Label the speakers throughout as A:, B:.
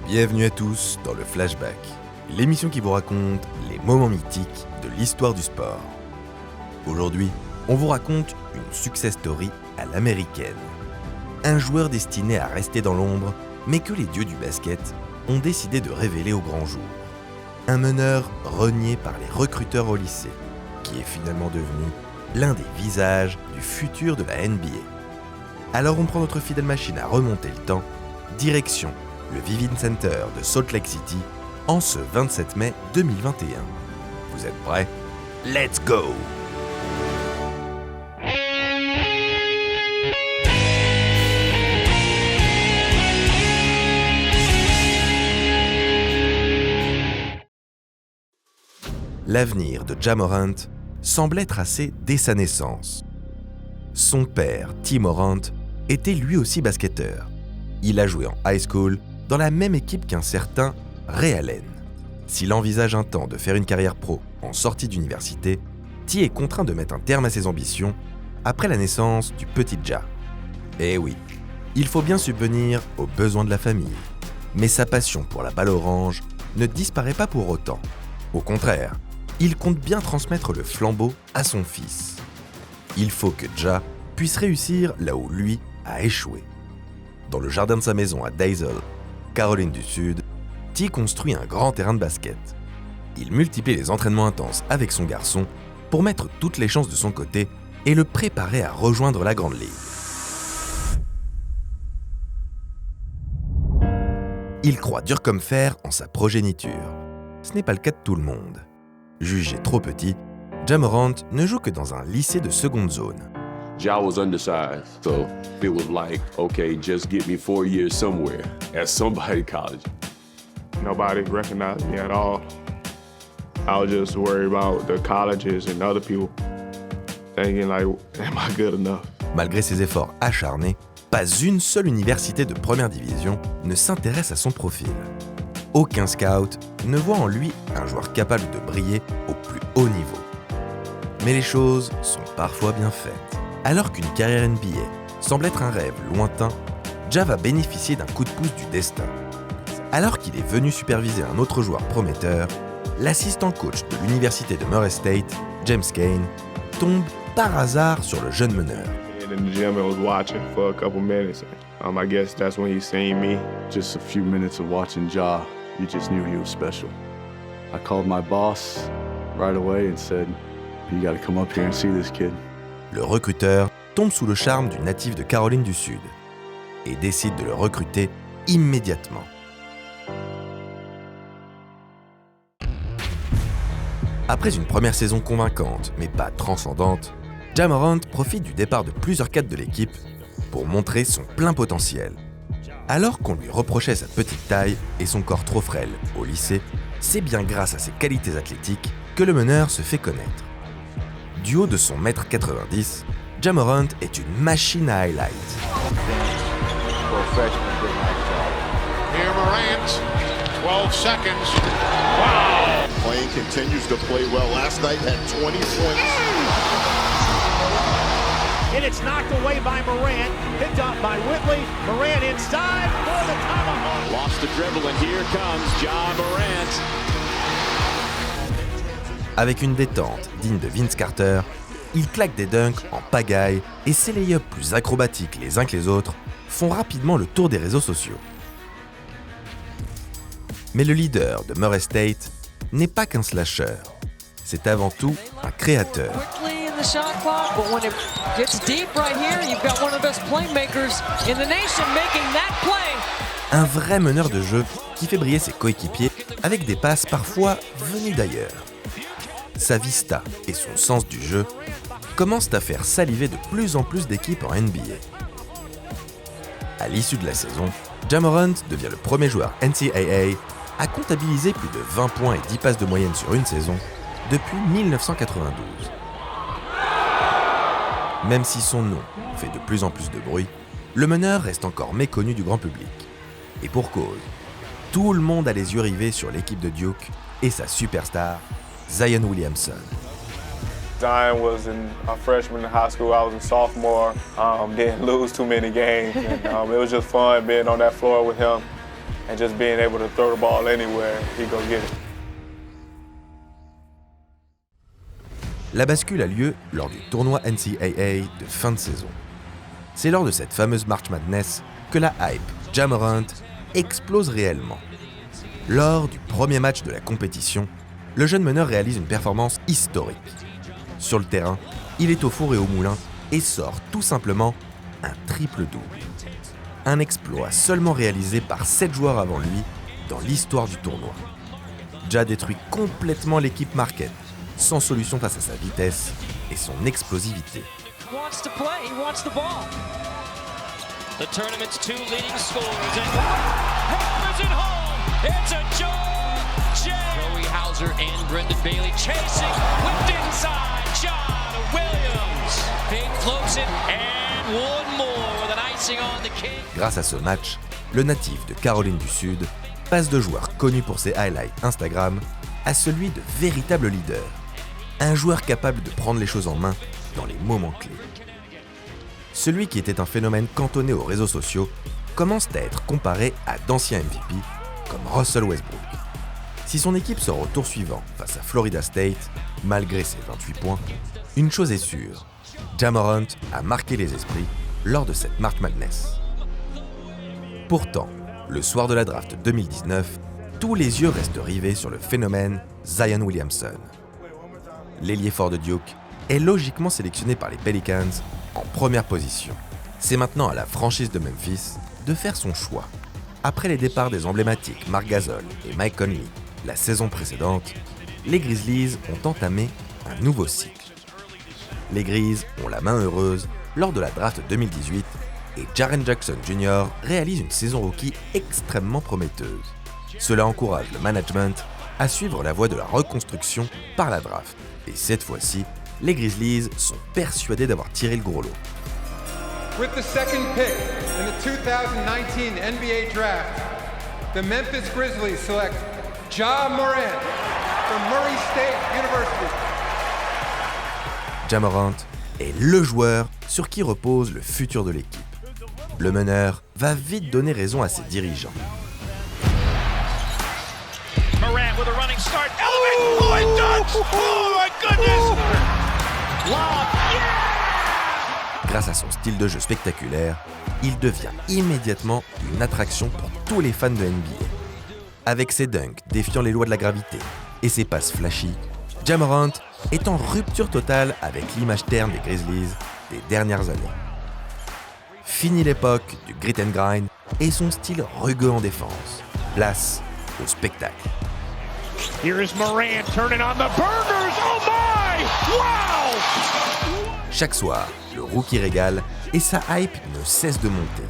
A: Bienvenue à tous dans le Flashback, l'émission qui vous raconte les moments mythiques de l'histoire du sport. Aujourd'hui, on vous raconte une success story à l'américaine. Un joueur destiné à rester dans l'ombre, mais que les dieux du basket ont décidé de révéler au grand jour. Un meneur renié par les recruteurs au lycée, qui est finalement devenu l'un des visages du futur de la NBA. Alors on prend notre fidèle machine à remonter le temps, direction le Vivint Center de Salt Lake City en ce 27 mai 2021. Vous êtes prêts? Let's go! L'avenir de Ja Morant semblait tracé dès sa naissance. Son père, T. Morant, était lui aussi basketteur. Il a joué en high school dans la même équipe qu'un certain Ray Allen. S'il envisage un temps de faire une carrière pro en sortie d'université, T est contraint de mettre un terme à ses ambitions après la naissance du petit Ja. Eh oui, il faut bien subvenir aux besoins de la famille. Mais sa passion pour la balle orange ne disparaît pas pour autant. Au contraire, il compte bien transmettre le flambeau à son fils. Il faut que Ja puisse réussir là où lui a échoué. Dans le jardin de sa maison à Daysville, Caroline du Sud, T construit un grand terrain de basket. Il multiplie les entraînements intenses avec son garçon pour mettre toutes les chances de son côté et le préparer à rejoindre la grande ligue. Il croit dur comme fer en sa progéniture. Ce n'est pas le cas de tout le monde. Jugé trop petit, Ja Morant ne joue que dans un lycée de seconde zone.
B: Ja was undersized, so it was like, okay, just get me 4 years somewhere at somebody college.
C: Nobody recognized me at all. I was just worried about the colleges and other people thinking like, am I good enough?
A: Malgré ses efforts acharnés, pas une seule université de première division ne s'intéresse à son profil. Aucun scout ne voit en lui un joueur capable de briller au plus haut niveau. Mais les choses sont parfois bien faites. Alors qu'une carrière NBA semble être un rêve lointain, Ja va bénéficier d'un coup de pouce du destin. Alors qu'il est venu superviser un autre joueur prometteur, l'assistant coach de l'université de Murray State, James Cain, tombe par hasard sur le jeune meneur.
C: In the gym, I was watching for a couple minutes. I guess that's when he seen me.
D: Just a few minutes of watching Ja, you just knew he was special. I called my boss right away and said, you gotta come up here and see this kid.
A: Le recruteur tombe sous le charme du natif de Caroline du Sud et décide de le recruter immédiatement. Après une première saison convaincante, mais pas transcendante, Ja Morant profite du départ de plusieurs cadres de l'équipe pour montrer son plein potentiel. Alors qu'on lui reprochait sa petite taille et son corps trop frêle au lycée, c'est bien grâce à ses qualités athlétiques que le meneur se fait connaître. Du haut de son 1m90, Ja Morant est une machine à highlights.
E: Here Morant, 12 seconds. Wow!
F: Playing continues to play well. Last night had 20 points.
E: And it's knocked away by Morant, picked up by Whitley. Morant inside for the tomahawk.
B: Lost the dribble, and here comes Ja Morant.
A: Avec une détente digne de Vince Carter, il claque des dunks en pagaille et ses lay-ups plus acrobatiques les uns que les autres font rapidement le tour des réseaux sociaux. Mais le leader de Murray State n'est pas qu'un slasher, c'est avant tout un créateur. Un vrai meneur de jeu qui fait briller ses coéquipiers avec des passes parfois venues d'ailleurs. Sa vista et son sens du jeu commencent à faire saliver de plus en plus d'équipes en NBA. À l'issue de la saison, Ja Morant devient le premier joueur NCAA à comptabiliser plus de 20 points et 10 passes de moyenne sur une saison depuis 1992. Même si son nom fait de plus en plus de bruit, le meneur reste encore méconnu du grand public. Et pour cause, tout le monde a les yeux rivés sur l'équipe de Duke et sa superstar, Zion Williamson.
C: Zion was a freshman in high school. I was a sophomore. Didn't lose too many games. And, it was just fun being on that floor with him. and just being able to throw the ball anywhere, he go get it.
A: La bascule a lieu lors du tournoi NCAA de fin de saison. C'est lors de cette fameuse March Madness que la hype Ja Morant explose réellement. Lors du premier match de la compétition, le jeune meneur réalise une performance historique. Sur le terrain, il est au four et au moulin et sort tout simplement un triple-double. Un exploit seulement réalisé par 7 joueurs avant lui dans l'histoire du tournoi. Ja détruit complètement l'équipe Marquette, sans solution face à sa vitesse et son explosivité.
G: Wants to play, he wants the ball. The tournament's 2 leading scorers and hammers it home. It's a Joe Joey Hauser and Brendan Bailey chasing, whipped inside. John Williams, big floats it and one more with an icing on the cake.
A: Grâce à ce match, le natif de Caroline du Sud passe de joueur connu pour ses highlights Instagram à celui de véritable leader. Un joueur capable de prendre les choses en main dans les moments clés. Celui qui était un phénomène cantonné aux réseaux sociaux commence à être comparé à d'anciens MVP comme Russell Westbrook. Si son équipe sort au tour suivant face à Florida State, malgré ses 28 points, une chose est sûre, Ja Morant a marqué les esprits lors de cette March Madness. Pourtant, le soir de la draft 2019, tous les yeux restent rivés sur le phénomène Zion Williamson. L'ailier fort de Duke est logiquement sélectionné par les Pelicans en première position. C'est maintenant à la franchise de Memphis de faire son choix. Après les départs des emblématiques Marc Gasol et Mike Conley la saison précédente, les Grizzlies ont entamé un nouveau cycle. Les Grizz ont la main heureuse lors de la draft 2018 et Jaren Jackson Jr. réalise une saison rookie extrêmement prometteuse. Cela encourage le management à suivre la voie de la reconstruction par la draft. Et cette fois-ci, les Grizzlies sont persuadés d'avoir tiré le gros lot.
H: With the second pick in the 2019 NBA Draft, the Memphis Grizzlies select Ja Morant from Murray State University.
A: Ja Morant est le joueur sur qui repose le futur de l'équipe. Le meneur va vite donner raison à ses dirigeants.
E: Morant with a running start. Elevate. Oh, it dunks. Oh, my goodness. Lob. Yeah!
A: Grâce à son style de jeu spectaculaire, il devient immédiatement une attraction pour tous les fans de NBA. Avec ses dunks défiant les lois de la gravité et ses passes flashy, Ja Morant est en rupture totale avec l'image terne des Grizzlies des dernières années. Fini l'époque du grit and grind et son style rugueux en défense. Place au spectacle.
E: Here is Morant turning on the burners. Oh my! Wow!
A: Chaque soir, le rookie régale et sa hype ne cesse de monter.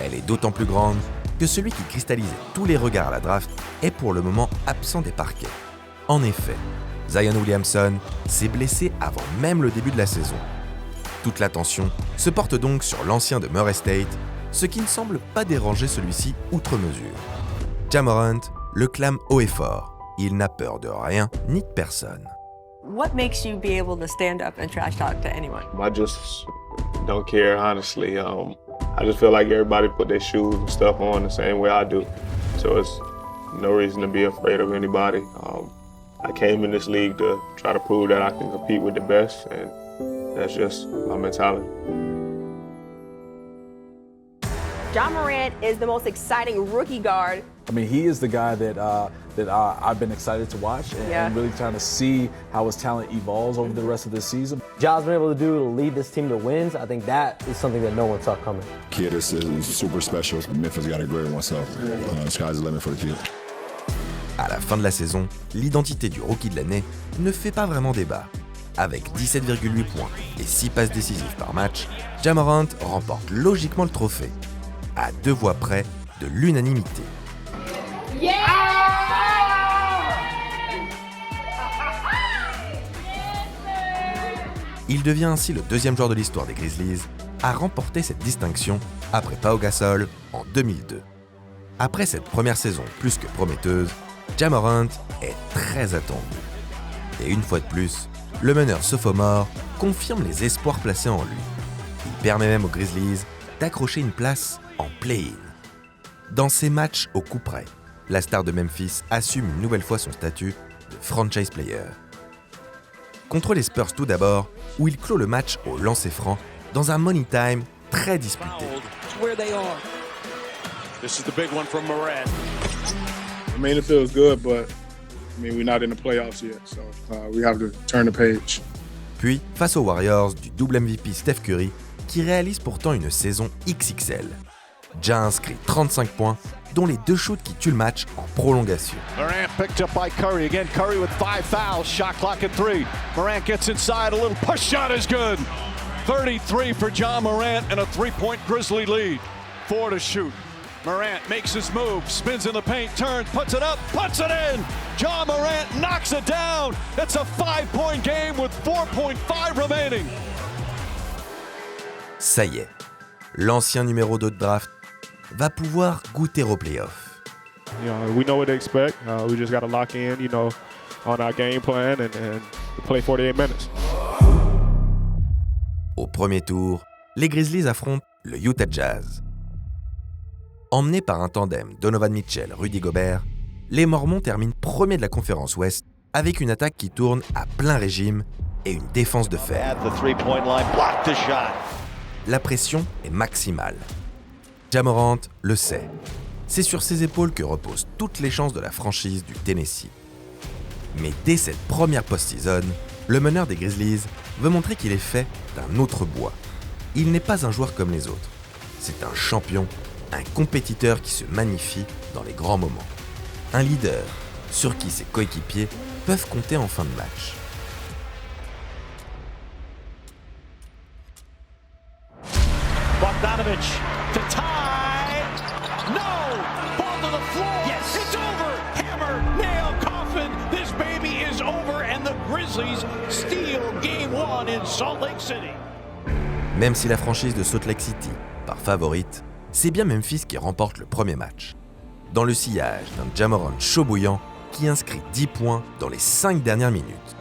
A: Elle est d'autant plus grande que celui qui cristallisait tous les regards à la draft est pour le moment absent des parquets. En effet, Zion Williamson s'est blessé avant même le début de la saison. Toute l'attention se porte donc sur l'ancien de Murray State, ce qui ne semble pas déranger celui-ci outre mesure. Ja Morant le clame haut et fort. Il n'a peur de rien ni de personne.
I: What makes you be able to stand up and trash talk to anyone?
C: I just don't care, honestly. I just feel like everybody put their shoes and stuff on the same way I do. So it's no reason to be afraid of anybody. I came in this league to try to prove that I can compete with the best, and that's just my mentality.
I: Ja Morant is the most exciting rookie guard.
J: I mean, he is the guy that I've been excited to watch and really trying to see how his talent evolves over the rest of this season.
K: Ja's been able to do to lead this team to wins. I think that is something that no one saw coming.
L: Kid is super special. Memphis got a great one, so sky's the limit for the kid.
A: À la fin de la saison, l'identité du rookie de l'année ne fait pas vraiment débat. Avec 17,8 points et 6 passes décisives par match, Ja Morant remporte logiquement le trophée, à 2 voix près de l'unanimité. Il devient ainsi le deuxième joueur de l'histoire des Grizzlies à remporter cette distinction après Pau Gasol en 2002. Après cette première saison plus que prometteuse, Ja Morant est très attendu. Et une fois de plus, le meneur sophomore confirme les espoirs placés en lui. Il permet même aux Grizzlies d'accrocher une place en play-in. Dans ces matchs au coup près, la star de Memphis assume une nouvelle fois son statut de franchise player. Contre les Spurs tout d'abord, où il clôt le match au lancer franc dans un money time très disputé.
E: This is the big one from Morant.
M: I mean, it feels good, but we're not in the playoffs yet, so we have to turn the page.
A: Puis, face aux Warriors du double MVP Steph Curry, qui réalise pourtant une saison XXL. Ja inscrit 35 points, dont les 2 shoots qui tuent le match en prolongation.
E: Morant picked up by Curry. Again, Curry with 5 fouls. Shot clock at 3. Morant gets inside. A little push shot is good. 33 for Ja Morant and a 3-point Grizzly lead. 4 to shoot. Morant makes his move, spins in the paint, turns, puts it up, puts it in! Ja Morant knocks it down! It's a 5-point game with 4.5 remaining!
A: Ça y est, l'ancien numéro 2 de draft va pouvoir goûter aux playoffs.
C: We know what to expect. We just got to lock in, on our game plan and play 48 minutes.
A: Au premier tour, les Grizzlies affrontent le Utah Jazz. Emmenés par un tandem Donovan Mitchell-Rudy Gobert, les Mormons terminent premier de la conférence Ouest avec une attaque qui tourne à plein régime et une défense de fer. La pression est maximale. Ja Morant le sait. C'est sur ses épaules que reposent toutes les chances de la franchise du Tennessee. Mais dès cette première post-season, le meneur des Grizzlies veut montrer qu'il est fait d'un autre bois. Il n'est pas un joueur comme les autres. C'est un champion, un compétiteur qui se magnifie dans les grands moments. Un leader sur qui ses coéquipiers peuvent compter en fin de match.
E: Bogdanovich to tie. No! Ball to the floor. Yes. It's over. Hammer, nail, coffin. This baby is over and the Grizzlies steal Game 1 in Salt Lake City.
A: Même si la franchise de Salt Lake City part favorite, c'est bien Memphis qui remporte le premier match. Dans le sillage d'un Ja Morant chaud bouillant qui inscrit 10 points dans les 5 dernières minutes.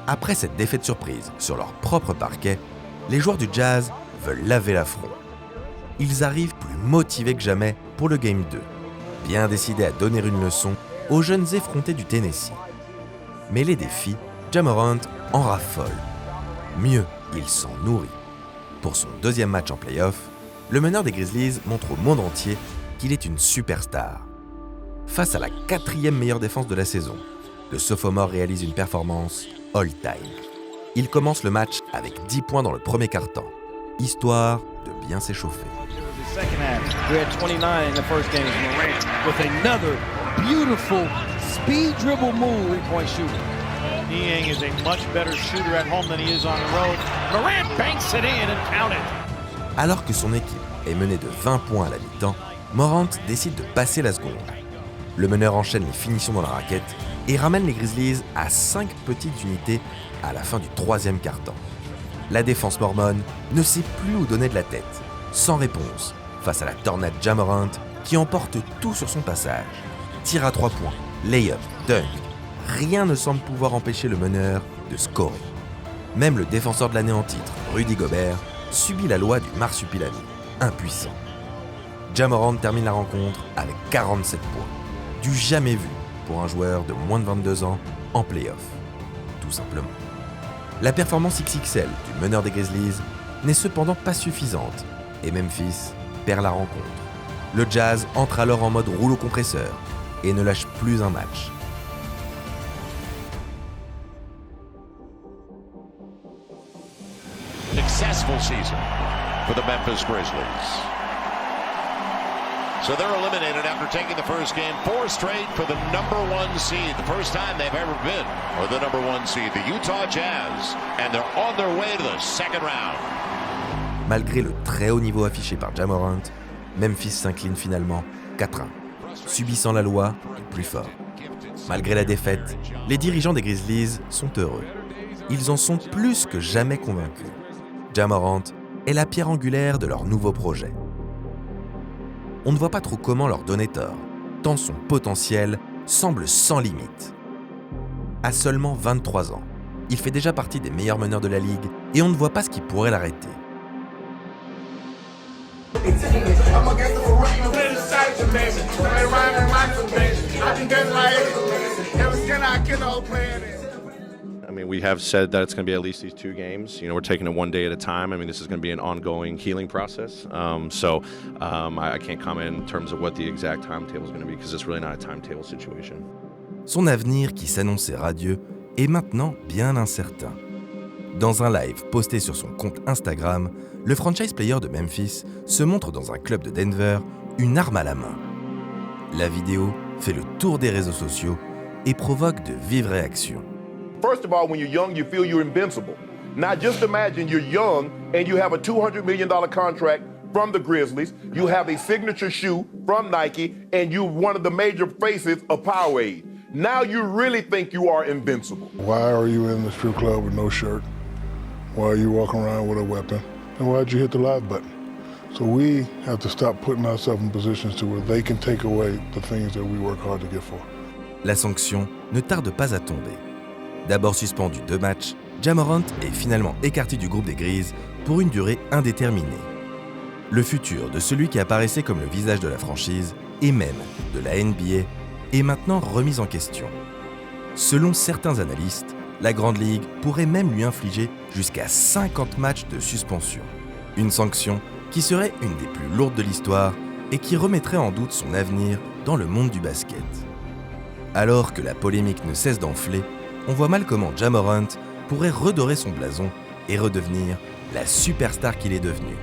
A: Après cette défaite surprise sur leur propre parquet, les joueurs du Jazz veulent laver l'affront. Ils arrivent plus motivés que jamais pour le Game 2, bien décidés à donner une leçon aux jeunes effrontés du Tennessee. Mais les défis, Ja Morant en raffole. Mieux, il s'en nourrit. Pour son deuxième match en play-off, le meneur des Grizzlies montre au monde entier qu'il est une superstar. Face à la 4e meilleure défense de la saison, le sophomore réalise une performance all-time. Il commence le match avec 10 points dans le premier quart-temps, histoire de bien s'échauffer.
E: Niang is a much better shooter at home than he is on the road. Morant banks it in and count it.
A: Alors que son équipe est menée de 20 points à la mi-temps, Morant décide de passer la seconde. Le meneur enchaîne les finitions dans la raquette et ramène les Grizzlies à 5 petites unités à la fin du 3e quart-temps. La défense mormone ne sait plus où donner de la tête, sans réponse, face à la tornade Ja Morant qui emporte tout sur son passage. Tir à 3 points, lay-up, dunk. Rien ne semble pouvoir empêcher le meneur de scorer. Même le défenseur de l'année en titre, Rudy Gobert, subit la loi du marsupilami, impuissant. Ja Morant termine la rencontre avec 47 points, du jamais vu pour un joueur de moins de 22 ans en play-off, tout simplement. La performance XXL du meneur des Grizzlies n'est cependant pas suffisante et Memphis perd la rencontre. Le Jazz entre alors en mode rouleau compresseur et ne lâche plus un match.
N: Successful season for the Memphis Grizzlies. So they're eliminated after taking the first game 4 straight for the #1 seed, the first time they've ever been, or the #1 seed, the Utah Jazz, and they're on their way to the second round.
A: Malgré le très haut niveau affiché par Ja Morant, Memphis s'incline finalement 4-1, subissant la loi du plus fort. Malgré la défaite, les dirigeants des Grizzlies sont heureux. Ils en sont plus que jamais convaincus. Ja Morant est la pierre angulaire de leur nouveau projet. On ne voit pas trop comment leur donner tort, tant son potentiel semble sans limite. À seulement 23 ans, il fait déjà partie des meilleurs meneurs de la ligue et on ne voit pas ce qui pourrait l'arrêter.
O: I mean, we have said that it's going to be at least these 2 games. You know, we're taking it one day at a time. I mean, this is going to be an ongoing healing process. I can't comment in terms of what the exact timetable is going to be because it's really not a timetable situation.
A: Son avenir, qui s'annonçait radieux, est maintenant bien incertain. Dans un live posté sur son compte Instagram, le franchise player de Memphis se montre dans un club de Denver, une arme à la main. La vidéo fait le tour des réseaux sociaux et provoque de vives réactions.
P: First of all, when you're young, you feel you're invincible. Now just imagine you're young and you have a $200 million contract from the Grizzlies, you have a signature shoe from Nike, and you're one of the major faces of Powerade. Now you really think you are invincible.
M: Why are you in the strip club with no shirt? Why are you walking around with a weapon? And why'd you hit the live button? So we have to stop putting ourselves in positions to where they can take away the things that we work hard to get for.
A: La sanction ne tarde pas à tomber. D'abord suspendu 2 matchs, Ja Morant est finalement écarté du groupe des Grizzlies pour une durée indéterminée. Le futur de celui qui apparaissait comme le visage de la franchise, et même de la NBA, est maintenant remis en question. Selon certains analystes, la Grande Ligue pourrait même lui infliger jusqu'à 50 matchs de suspension. Une sanction qui serait une des plus lourdes de l'histoire et qui remettrait en doute son avenir dans le monde du basket. Alors que la polémique ne cesse d'enfler, on voit mal comment Ja Morant pourrait redorer son blason et redevenir la superstar qu'il est devenu.